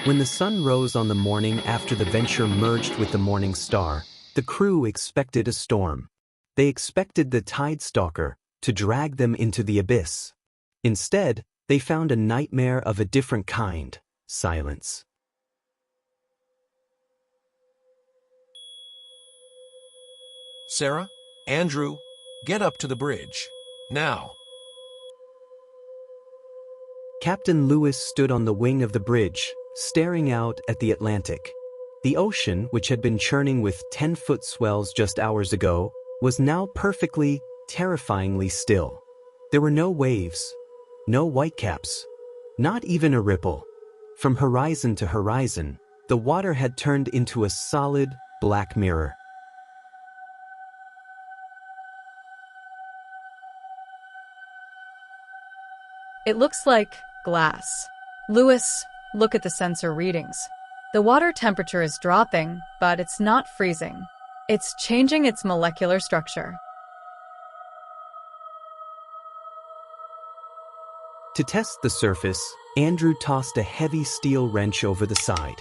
When the sun rose on the morning after the venture merged with the morning star, the crew expected a storm. They expected the tide stalker to drag them into the abyss. Instead, they found a nightmare of a different kind: silence. Sarah, Andrew, get up to the bridge. Now. Captain Lewis stood on the wing of the bridge, staring out at the Atlantic. The ocean, which had been churning with 10-foot swells just hours ago, was now perfectly, terrifyingly still. There were no waves, no whitecaps, not even a ripple. From horizon to horizon, the water had turned into a solid, black mirror. It looks like glass. Lewis, look at the sensor readings. The water temperature is dropping, but it's not freezing. It's changing its molecular structure. To test the surface, Andrew tossed a heavy steel wrench over the side.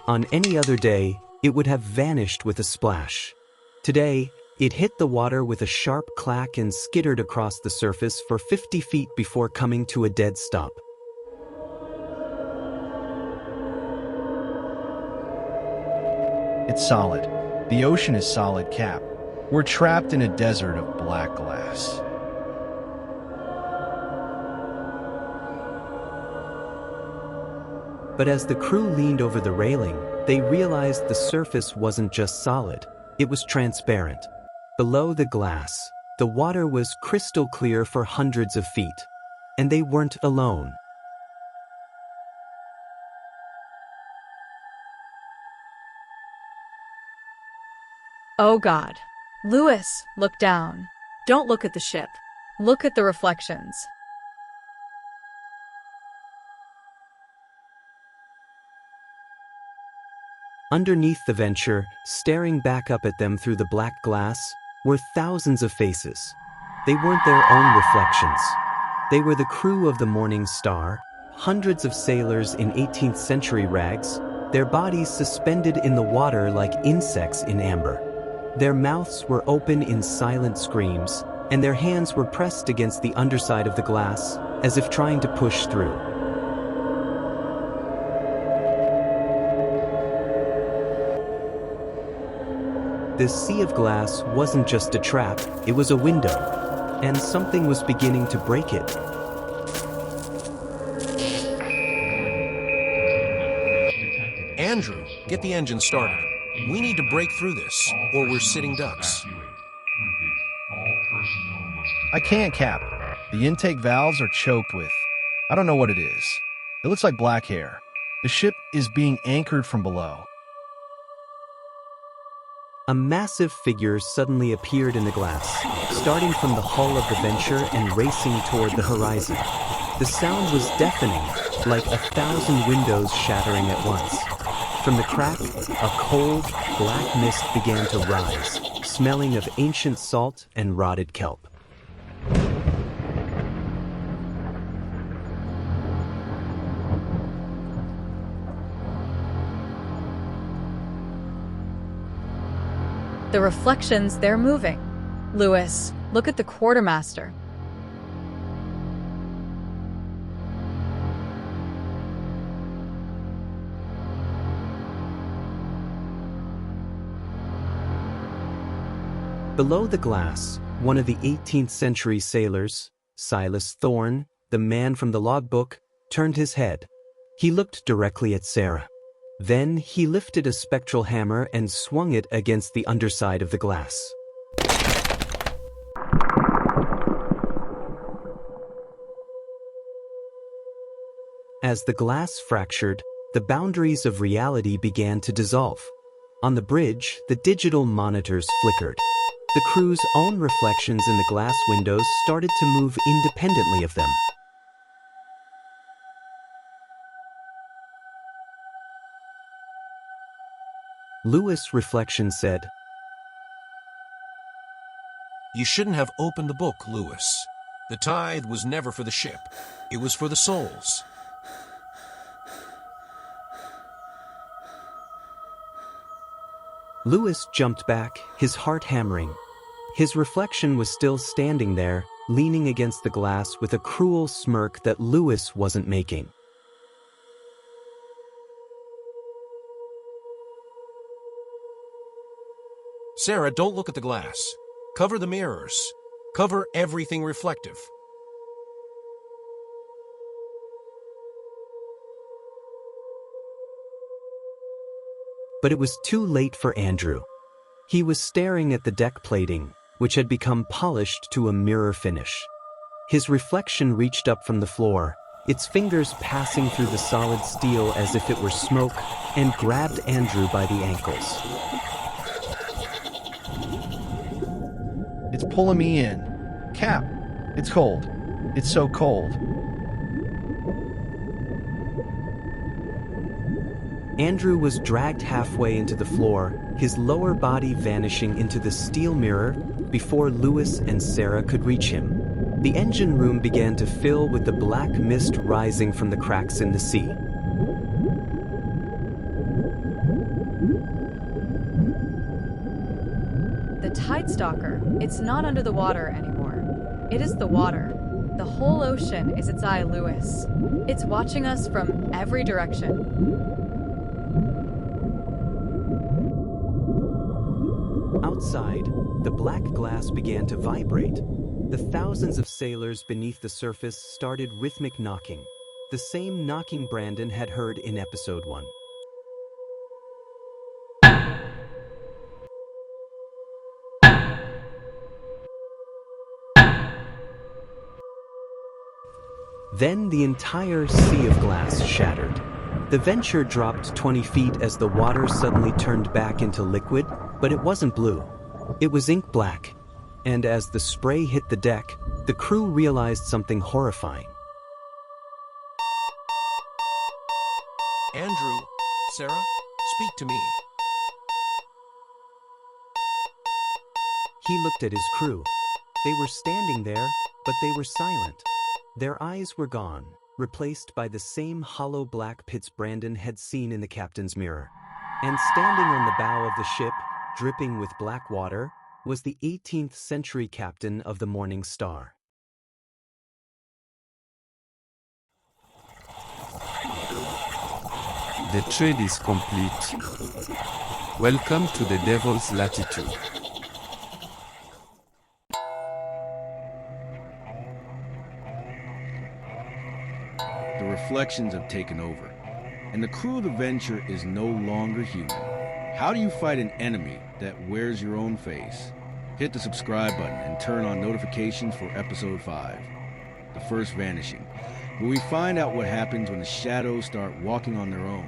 On any other day, it would have vanished with a splash. Today, it hit the water with a sharp clack and skittered across the surface for 50 feet before coming to a dead stop. It's solid. The ocean is solid, Cap. We're trapped in a desert of black glass. But as the crew leaned over the railing, they realized the surface wasn't just solid, it was transparent. Below the glass, the water was crystal clear for hundreds of feet. And they weren't alone. Oh God. Lewis, look down. Don't look at the ship. Look at the reflections. Underneath the venture, staring back up at them through the black glass, were thousands of faces. They weren't their own reflections. They were the crew of the Morning Star, hundreds of sailors in 18th century rags, their bodies suspended in the water like insects in amber. Their mouths were open in silent screams, and their hands were pressed against the underside of the glass, as if trying to push through. This sea of glass wasn't just a trap, it was a window, and something was beginning to break it. Andrew, get the engine started. We need to break through this, or we're sitting ducks. I can't, Cap. The intake valves are choked with, I don't know what it is. It looks like black hair. The ship is being anchored from below. A massive figure suddenly appeared in the glass, starting from the hull of the Venture and racing toward the horizon. The sound was deafening, like 1,000 windows shattering at once. From the crack, a cold, black mist began to rise, smelling of ancient salt and rotted kelp. The reflections, they're moving. Lewis, look at the quartermaster. Below the glass, one of the 18th century sailors, Silas Thorne, the man from the logbook, turned his head. He looked directly at Sarah. Then he lifted a spectral hammer and swung it against the underside of the glass. As the glass fractured, the boundaries of reality began to dissolve. On the bridge, the digital monitors flickered. The crew's own reflections in the glass windows started to move independently of them. Lewis' reflection said, You shouldn't have opened the book, Lewis. The tithe was never for the ship. It was for the souls. Lewis jumped back, his heart hammering. His reflection was still standing there, leaning against the glass with a cruel smirk that Lewis wasn't making. Sarah, don't look at the glass. Cover the mirrors. Cover everything reflective. But it was too late for Andrew. He was staring at the deck plating, which had become polished to a mirror finish. His reflection reached up from the floor, its fingers passing through the solid steel as if it were smoke, and grabbed Andrew by the ankles. It's pulling me in. Cap, it's cold. It's so cold. Andrew was dragged halfway into the floor, his lower body vanishing into the steel mirror before Lewis and Sarah could reach him. The engine room began to fill with the black mist rising from the cracks in the sea. The tide stalker, it's not under the water anymore. It is the water. The whole ocean is its eye, Lewis. It's watching us from every direction. Outside, the black glass began to vibrate. The thousands of sailors beneath the surface started rhythmic knocking, the same knocking Brandon had heard in episode 1. Then the entire sea of glass shattered. The Venture dropped 20 feet as the water suddenly turned back into liquid, but it wasn't blue. It was ink black. And as the spray hit the deck, the crew realized something horrifying. Andrew, Sarah, speak to me. He looked at his crew. They were standing there, but they were silent. Their eyes were gone, replaced by the same hollow black pits Brandon had seen in the captain's mirror. And standing on the bow of the ship, dripping with black water, was the 18th century captain of the Morning Star. The trade is complete. Welcome to the Devil's Latitude. The reflections have taken over, and the crew of the Venture is no longer human. How do you fight an enemy that wears your own face? Hit the subscribe button and turn on notifications for episode 5, The First Vanishing, where we find out what happens when the shadows start walking on their own.